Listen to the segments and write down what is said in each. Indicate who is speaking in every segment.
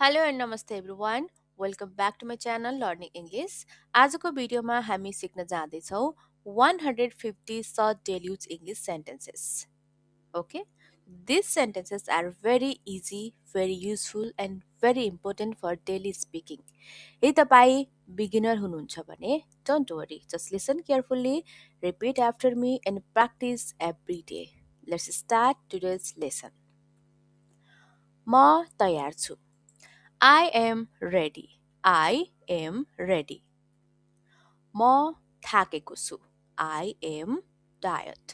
Speaker 1: Hello and नमस्ते everyone welcome back to my channel learning English आजको भिडियोमा हामी सिक्न जाँदैछौँ 150 short daily use English sentences okay this sentences are very easy very useful and very important for daily speaking यदि तपाईँ beginner हुनुहुन्छ भने don't worry just listen carefully repeat after me and practice every day let's start today's lesson म तयार छु I am ready. I am ready. म थाकेको छु. I am tired.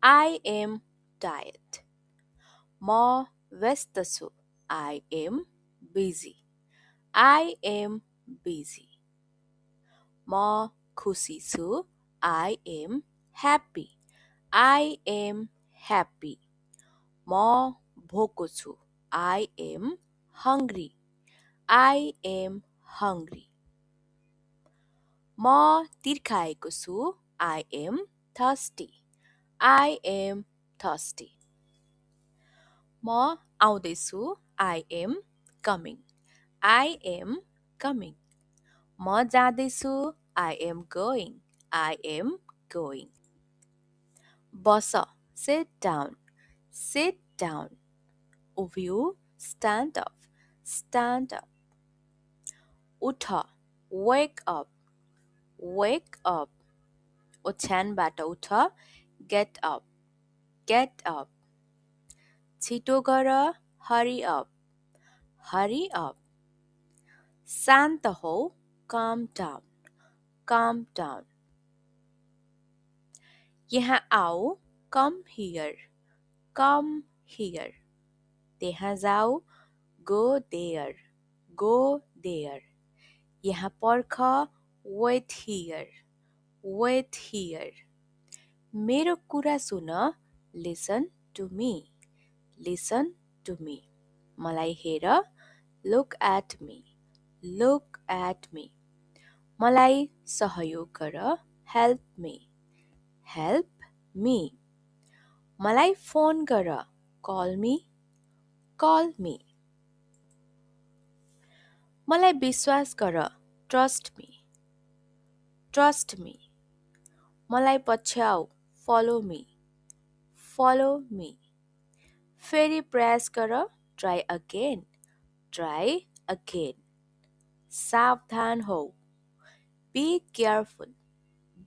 Speaker 1: I am tired. म व्यस्त छु. I am busy. I am busy. म खुसी छु. I am happy. I am happy. म भोको छु. I am hungry. I am hungry. म तिर्खाएको छु. I am thirsty. I am thirsty. म आउँदैछु. I am coming. I am coming. म जाँदैछु. I am going. I am going. Bus. Sit down. Sit down. उभिऊ. Stand up. Stand up. उठ. Wake up. Wake up. ओछ्यानबाट उठ. Get up. Get up. छिटो गर. Hurry up. Hurry up. शान्त हो. Calm down. Calm down. यहाँ आऊ. Come here. Come here. त्यहाँ जाऊ. Go there. Go there. यहाँ पर्ख. Wait here. Wait here. मेरो कुरा सुन. Listen to me. Listen to me. मलाई हेर. Look at me. Look at me. मलाई सहयोग गर. Help me. Help me. मलाई फोन गर. Call me. Call me. मलाई विश्वास गर. Trust me. Trust me. मलाई पछ्याऊ. Follow me. Follow me. फेरि प्रयास गर. Try again. Try again. सावधान हो. Be careful.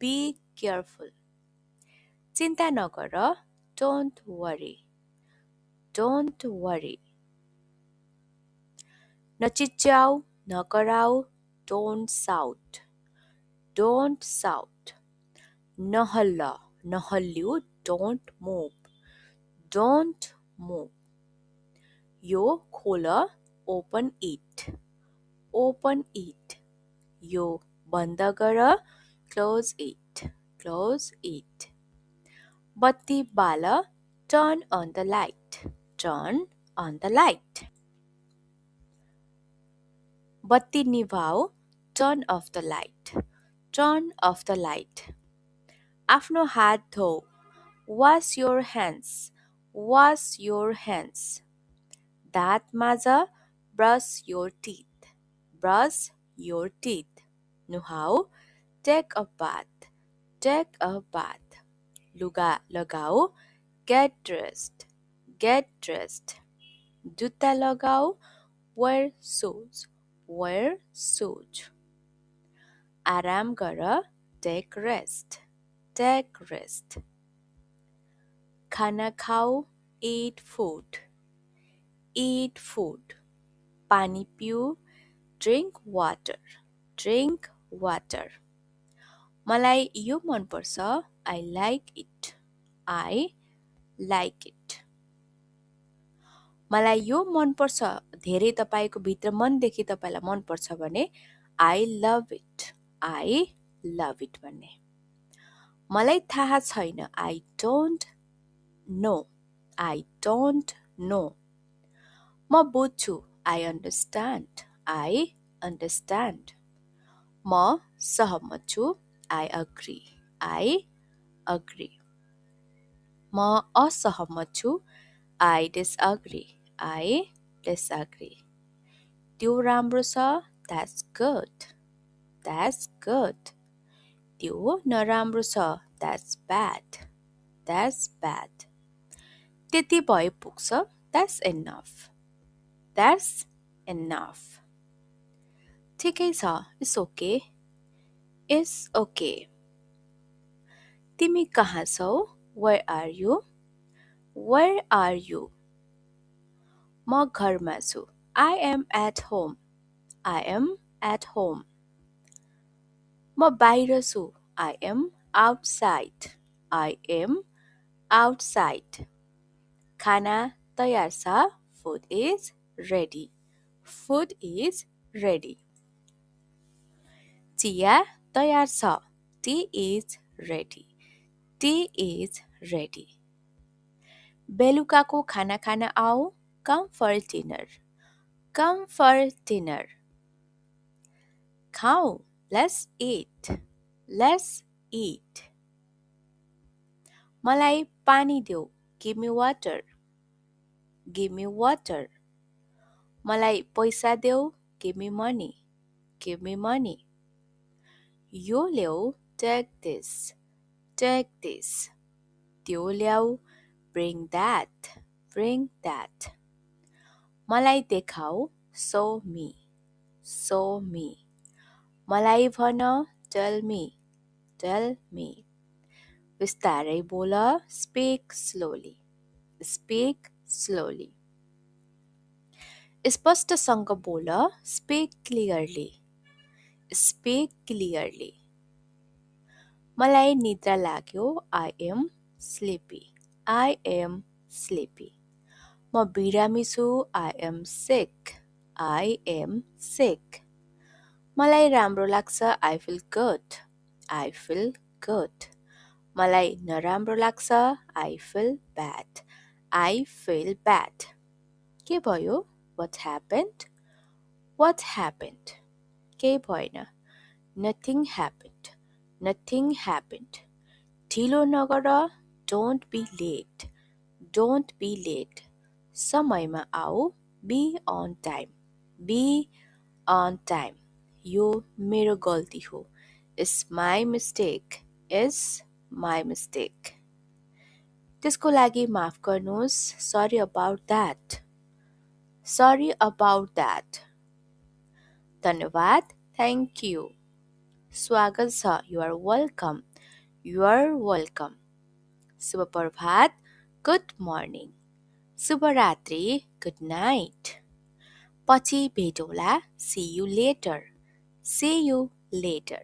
Speaker 1: Be careful. चिन्ता नगर. Don't worry. Don't worry. नचिच्याऊ. नकराऊ. Don't shout. Don't shout. नहल्ल. नहल्लिऊ. Don't move. Don't move. यो खोल. Open it. Open it. यो बन्द गर. Close it. Close it. बत्ती बाल. Turn on the light. Turn on the light. बत्ती निभाऊ. Turn off the light. Turn off the light. आफ्नो हात धो. Wash your hands. Wash your hands. दाँत माझ. Brush your teeth. Brush your teeth. नुहाऊ. Take a bath. Take a bath. लुगा लगाऊ. Get dressed. Get dressed. जुत्ता लगाऊ. Wear shoes. Wear shoes. आराम गर. Take rest. Take rest. खाना खाऊ. Eat food. Eat food. पानी पिऊ. Drink water. Drink water. मलाई यो मन पर्छ. I like it. I like it. मलाई यो मन पर्छ. धेरै तपाईको भित्र मनदेखि तपाईलाई मन पर्छ भने I love it. I love it भन्ने. मलाई थाहा छैन. I don't know. I don't know. म बुझ्छु. I understand. I understand. म सहमत छु. I agree. I agree. म असहमत छु. I disagree. I disagree. त्यो राम्रो छ, that's good. That's good. त्यो नराम्रो छ, that's bad. That's bad. त्यति भए पुग्छ, that's enough. That's enough. ठिकै छ, it's okay. It's okay. तिमी कहाँ छौ? Where are you? Where are you? म घरमा छु. I am at home. I am at home. म बाहिर छु. I am outside. I am outside. खाना तयार छ. Food is ready. Food is ready. चिया तयार छ. Tea is ready. Tea is ready. बेलुकाको खाना खान आऊ. Come for dinner. Come for dinner. खाऊ. Let's eat. Let's eat. मलाई पानी देऊ. Give me water. Give me water. मलाई पैसा देऊ. Give me money. Give me money. यो ल्याऊ. Take this. Take this. त्यो ल्याऊ. Bring that. Bring that. मलाई देखाऊ. Show me. Show me. मलाई भन. Tell me. Tell me. विस्तारै बोल. Speak slowly. Speak slowly. स्पष्टसँग बोल. Speak clearly. Speak clearly. मलाई निद्रा लाग्यो. I am sleepy. I am sleepy. म बिरामी छु. I am sick. I am sick. मलाई राम्रो लाग्छ. I feel good. I feel good. मलाई नराम्रो लाग्छ. I feel bad. I feel bad. के भयो? What happened? What happened? केही भएन. Nothing happened. Nothing happened. ढिलो नगर. Don't be late. Don't be late. समयमा आऊ. Be on time. Be on time. यो मेरो गल्ती हो. It's my mistake. It's my mistake. त्यसको लागि माफ गर्नुहोस्. Sorry about that. Sorry about that. धन्यवाद. Thank you. स्वागत छ. You are welcome. You are welcome. शुभ प्रभात. Good morning. शुभरात्रि. Good night. पछि भेटौँला. See you later. See you later.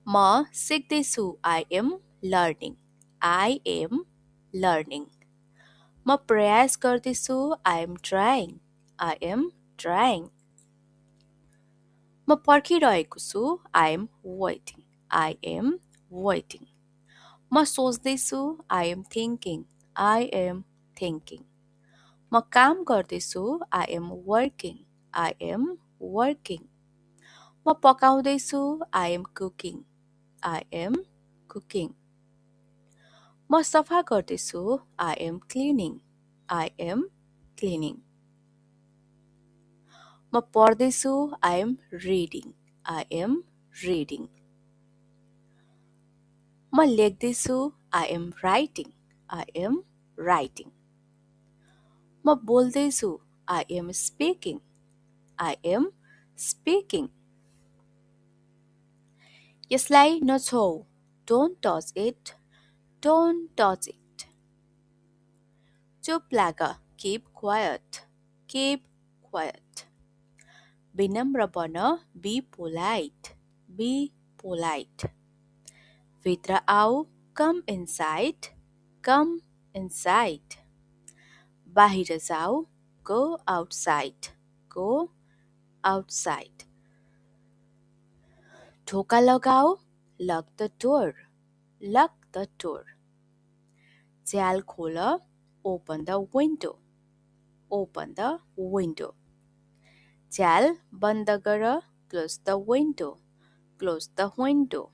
Speaker 1: म सिक्दैछु. I am learning. I am learning. म प्रयास गर्दैछु. I am trying. I am trying. म पर्खिरहेको छु. I am waiting. I am waiting. म सोच्दैछु. I am thinking. I am thinking. म काम गर्दैछु. I am working. I am working. म पकाउँदैछु. I am cooking. I am cooking. म सफा गर्दैछु. I am cleaning. I am cleaning. म पढ्दैछु. I am reading. I am reading. म लेख्दैछु. I am writing. I am writing. म बोल्दैछु. I am speaking. I am speaking. यसलाई नछोऊ. Don't touch it. Don't touch it. चुप लाग. Keep quiet. Keep quiet. विनम्र बन. Be polite. Be polite. भित्र आऊ. Come inside. Come inside. बाहिर जाऊ. Go outside. Go outside. ढोका लगाऊ. Lock the door. Lock the door. झ्याल खोल. Open the window. Open the window. झ्याल बन्द गर. Close the window. Close the window.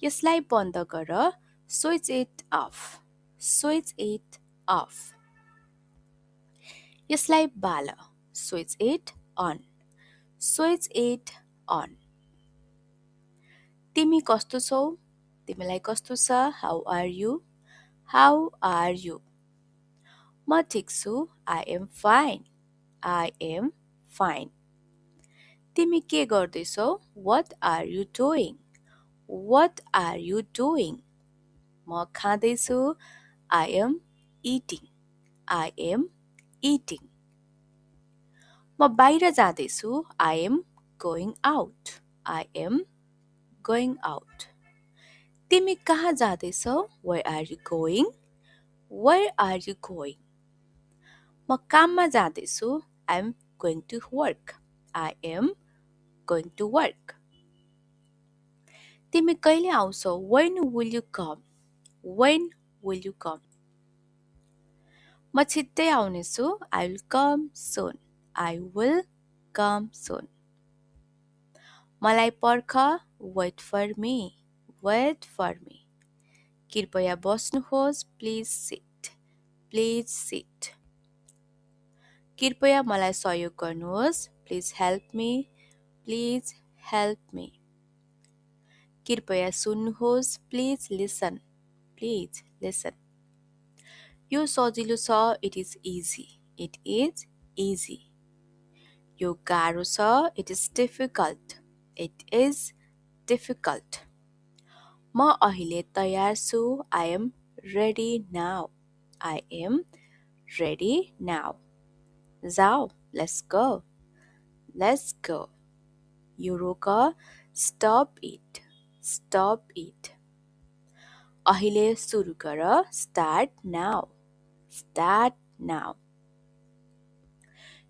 Speaker 1: यसलाई बन्द गर. Switch it off. Switch it off. यसलाई बाल. Switch it on. Switch it on. तिमी कस्तो छौ? तिमीलाई कस्तो छ? How are you? How are you? म ठिक छु. I am fine. I am fine. तिमी के गर्दैछौ? What are you doing? What are you doing? म खाँदैछु. I am eating. I am eating. म बाहिर जाँदैछु. I am going out. I am going out. तिमी कहाँ जाँदैछौ? Where are you going? Where are you going? म काममा जाँदैछु. I am going to work. I am going to work. तिमी कहिले आउँछौ? When will you come? When will you come? म छिट्टै आउनेछु. I will come soon. I will come soon. मलाई पर्ख. Wait for me. Wait for me. कृपया बस्नुहोस्. Please sit. Please sit. कृपया मलाई सहयोग गर्नुहोस्. Please help me. Please help me. कृपया सुन्नुहोस्. Please listen. Please listen. यो सजिलो छ. It is easy. It is easy. यो गाह्रो छ. It is difficult. It is difficult. म अहिले तयार छु. I am ready now. I am ready now. जाऊ. Let's go. Let's go. यो रोक. Stop it. Stop it. अहिले सुरु गर. Start now. Start now.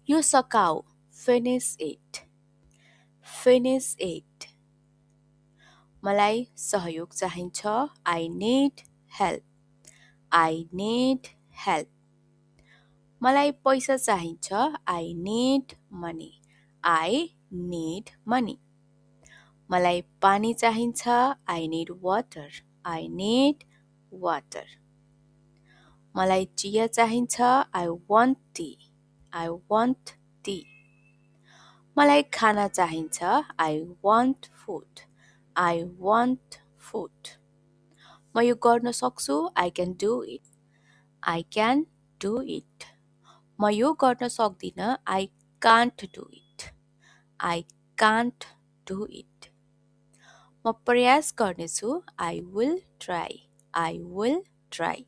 Speaker 1: यो सकाऊ. Finish it. Finish it. मलाई सहयोग चाहिन्छ. I need help. I need help. मलाई पैसा चाहिन्छ. I need money. I need money. मलाई पानी चाहिन्छ. I need water. I need water. मलाई चिया चाहिन्छ. I want tea. I want tea. मलाई खाना चाहिन्छ. I want food. I want food. म यो गर्न सक्छु. I can do it. I can do it. म यो गर्न सक्दिन. I can't do it. I can't do it. म प्रयास गर्नेछु. I will try. I will try.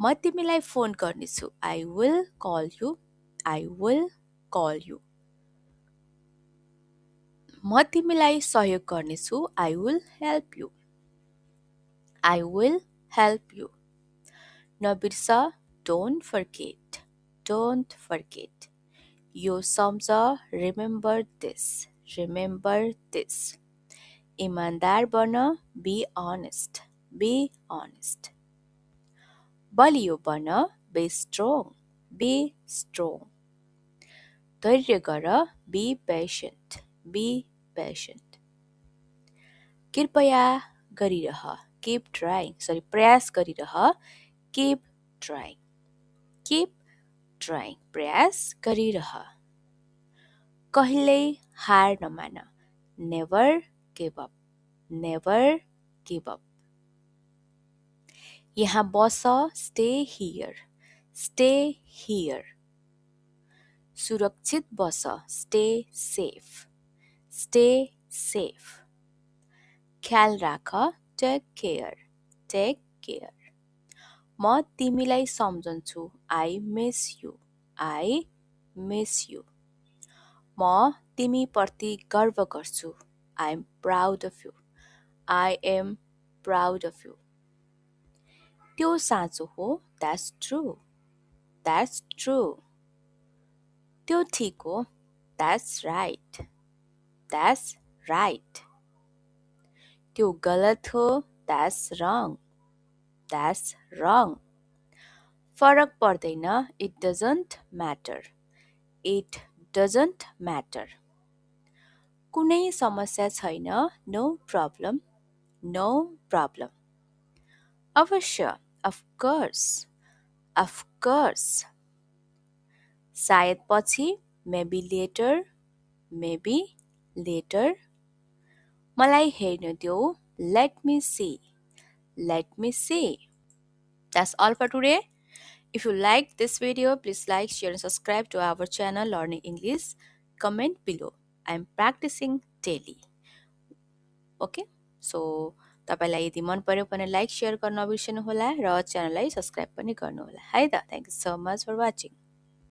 Speaker 1: म तिमीलाई फोन गर्नेछु. I will call you. I will call you. म तिमीलाई सहयोग गर्नेछु. I will help you. I will help you. नबिर्स. Don't forget. Don't forget. यो सम्झ. Remember this. Remember this. इमानदार बन. Be honest. Be honest. बलियो बन. Be strong. Be strong. धैर्य गर. Be patient. Be patient. कृपया गरिरह. Keep trying. प्रयास गरिरह. Keep trying. Keep trying. प्रयास गरिरह. कहिल्यै हार नमान. Never give up. Never give up. यहाँ बस. Stay here. Stay here. सुरक्षित बस. Stay safe. Stay safe. ख्याल राख. Take care. Take care. म तिमीलाई सम्झन्छु. I miss you. I miss you. म तिमीप्रति गर्व गर्छु. I am proud of you. I am proud of you. त्यो साँचो हो. That's true. That's true. त्यो ठिक हो. That's right. That's right. त्यो गलत हो. That's wrong. That's wrong. फरक पर्दैन. It doesn't matter. It doesn't matter. कुनै समस्या छैन. No problem. No problem. अवश्य. Of course. Of course. सायद पछि, maybe later, maybe later. मलाई हेर्न देऊ, let me see, let me see. That's all for today. If you liked this video, please like, share, and subscribe to our channel Learning English. Comment below. I'm practicing daily. Okay? So, तपाईँलाई यदि मन पर्यो भने like, share गर्न नबिर्सनुहोला र च्यानललाई subscribe पनि गर्नुहोला है त. Thank you so much for watching.